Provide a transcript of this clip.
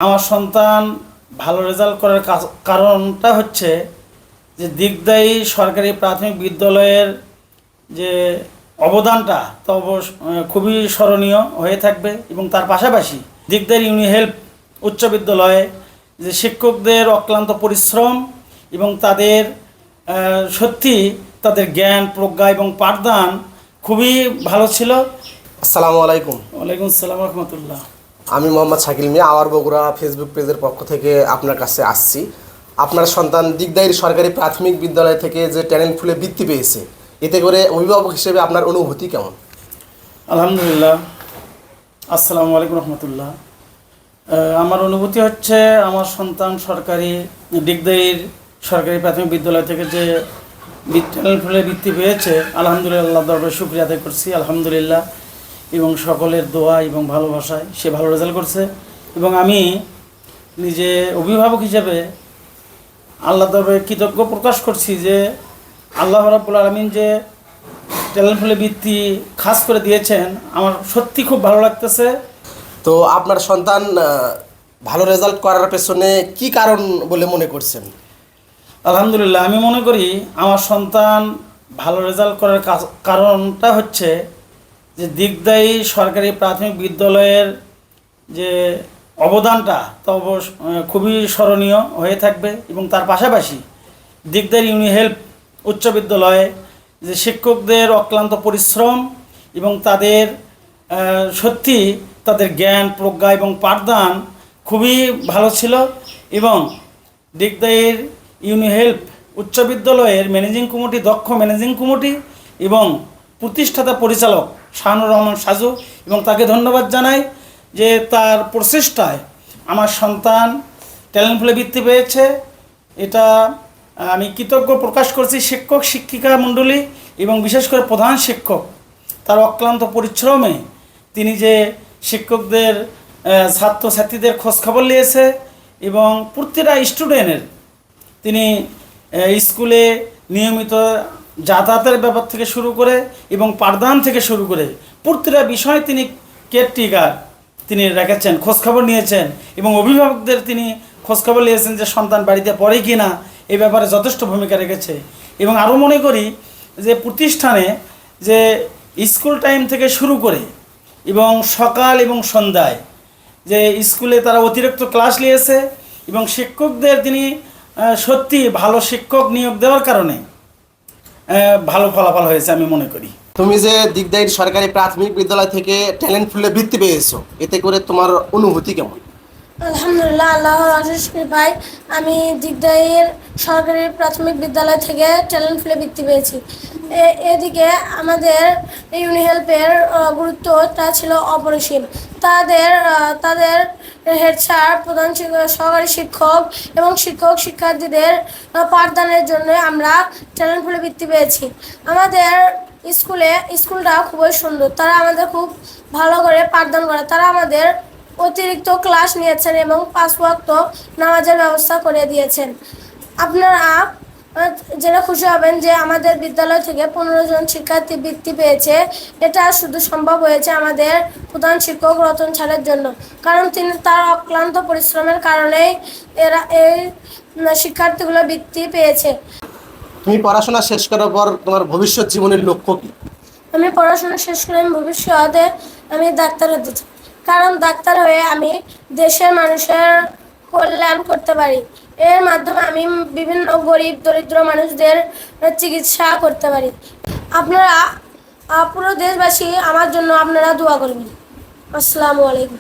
আমার সন্তান ভালো রেজাল্ট করার কারণটা হচ্ছে যে দিগদায়ী সরকারি প্রাথমিক বিদ্যালয়ের যে অবদানটা তা খুবই স্মরণীয় হয়ে থাকবে। এবং তার পাশাপাশি দিগদায়ী ইউনিহেল্প উচ্চ বিদ্যালয়ে যে শিক্ষকদের অক্লান্ত পরিশ্রম এবং তাদের সত্যি তাদের জ্ঞান প্রজ্ঞা এবং পাঠদান খুবই ভালো ছিল। আসসালামু আলাইকুম। ওয়ালাইকুম আসসালাম রহমতুল্লাহ। আমি মোহাম্মদ শাকিল মিয়া, আওয়ার বগুড়া ফেসবুক পেজের পক্ষ থেকে আপনার কাছে আসছি। আপনার সন্তান দিগদাইর সরকারি প্রাথমিক বিদ্যালয় থেকে যে ট্যালেন্ট ফুলে বৃত্তি পেয়েছে, এতে করে অভিভাবক হিসেবে আপনার অনুভূতি কেমন? আলহামদুলিল্লাহ। আসসালামু আলাইকুম রহমতুল্লাহ। আমার অনুভূতি হচ্ছে আমার সন্তান দিগদাইর সরকারি প্রাথমিক বিদ্যালয় থেকে যে ট্যালেন্ট ফুলে বৃত্তি পেয়েছে, আলহামদুলিল্লাহ দরবারে শুকরিয়া আদায় করছি আলহামদুলিল্লাহ। এবং সকলের দোয়া এবং ভালোবাসায় সে ভালো রেজাল্ট করছে। এবং আমি নিজে অভিভাবক হিসেবে আল্লাহ দরবারে কৃতজ্ঞ প্রকাশ করছি যে আল্লাহ রাব্বুল আলামিন যে ট্যালেন্ট ফুলে বৃত্তি খাস করে দিয়েছেন, আমার সত্যি খুব ভালো লাগতেছে। তো আপনার সন্তান ভালো রেজাল্ট করার পেছনে কি কারণ বলে মনে করছেন? আলহামদুলিল্লাহ, আমি মনে করি আমার সন্তান ভালো রেজাল্ট করার কারণটা হচ্ছে যে দিগদায়ী সরকারি প্রাথমিক বিদ্যালয়ের যে অবদানটা তা খুবই স্মরণীয় হয়ে থাকবে। এবং তার পাশাপাশি দিগদায়ী ইউনিহেল্প উচ্চ বিদ্যালয়ে যে শিক্ষকদের অক্লান্ত পরিশ্রম এবং তাদের সত্যি তাদের জ্ঞান প্রজ্ঞা এবং পাঠদান খুবই ভালো ছিল। এবং দিগদায়ীর ইউনিহেল্প উচ্চ বিদ্যালয়ের ম্যানেজিং কমিটি, দক্ষ ম্যানেজিং কমিটি এবং প্রতিষ্ঠাতা পরিচালক শাহানুর রহমান সাজু, এবং তাকে ধন্যবাদ জানাই যে তার প্রচেষ্টায় আমার সন্তান ট্যালেন্ট ফুলে বৃত্তি পেয়েছে। এটা আমি কৃতজ্ঞ প্রকাশ করছি শিক্ষক শিক্ষিকা মণ্ডলী এবং বিশেষ করে প্রধান শিক্ষক, তার অক্লান্ত পরিশ্রমে তিনি যে শিক্ষকদের ছাত্রছাত্রীদের খোঁজখবর নিয়েছে এবং প্রতিটা স্টুডেন্টের তিনি স্কুলে নিয়মিত যাতায়াতের ব্যাপার থেকে শুরু করে এবং পাঠদান থেকে শুরু করে প্রতিটা বিষয় তিনি কেয়ারটেকার তিনি রেখেছেন, খোঁজখবর নিয়েছেন এবং অভিভাবকদের তিনি খোঁজখবর নিয়েছেন যে সন্তান বাড়িতে পড়ে কি না, এই ব্যাপারে যথেষ্ট ভূমিকা রেখেছে। এবং আরও মনে করি যে প্রতিষ্ঠানে যে স্কুল টাইম থেকে শুরু করে এবং সকাল এবং সন্ধ্যায় যে স্কুলে তারা অতিরিক্ত ক্লাস নিয়েছে এবং শিক্ষকদের তিনি সত্যি ভালো শিক্ষক নিয়োগ দেওয়ার কারণে ভালো ফলাফল হয়েছে আমি মনে করি। তুমি যে দিগদাইর সরকারি প্রাথমিক বিদ্যালয় থেকে ট্যালেন্ট ফুলে বৃত্তি পেয়েছো, এতে করে তোমার অনুভূতি কেমন? আলহামদুলিল্লাহ, আল্লাহর অশেষ কৃপায় আমি দিগদাইর সরকারি প্রাথমিক বিদ্যালয় থেকে ট্যালেন্ট ফুলে বৃত্তি পেয়েছি। এদিকে আমাদের ইউনিহেল্পের গুরুত্বটা ছিল অপরিসীম। তাদের হেড স্যার, প্রধান সহকারী শিক্ষক এবং শিক্ষার্থীদের পাঠদানের জন্য আমরা ট্যালেন্ট ফুলে বৃত্তি পেয়েছি। আমাদের স্কুলটা খুবই সুন্দর, তারা আমাদের খুব ভালো করে পাঠদান করে, তারা আমাদের অতিরিক্ত ক্লাস নিয়েছেন এবং 5 ওয়াক্ত নামাজের ব্যবস্থা করে দিয়েছেন। আপনারা জেনে খুশি হবেন যে আমাদের বিদ্যালয় থেকে 15 জন শিক্ষার্থী বৃত্তি পেয়েছে। এটা শুধু সম্ভব হয়েছে আমাদের প্রধান শিক্ষক রতন স্যারের জন্য, কারণ তিনি তার অক্লান্ত পরিশ্রমের কারণেই এই শিক্ষার্থীগুলো বৃত্তি পেয়েছে। তুমি পড়াশোনা শেষ করার পর তোমার ভবিষ্যৎ জীবনের লক্ষ্য কি? আমি পড়াশোনা শেষ করে ভবিষ্যতে আমি ডাক্তার হতে চাই, কারণ ডাক্তার হয়ে আমি দেশের মানুষের কল্যাণ করতে পারি। এর মাধ্যমে আমি বিভিন্ন গরিব দরিদ্র মানুষদের চিকিৎসা করতে পারি। আপনারা পুরো দেশবাসী আমার জন্য আপনারা দোয়া করবেন। আসসালামু আলাইকুম।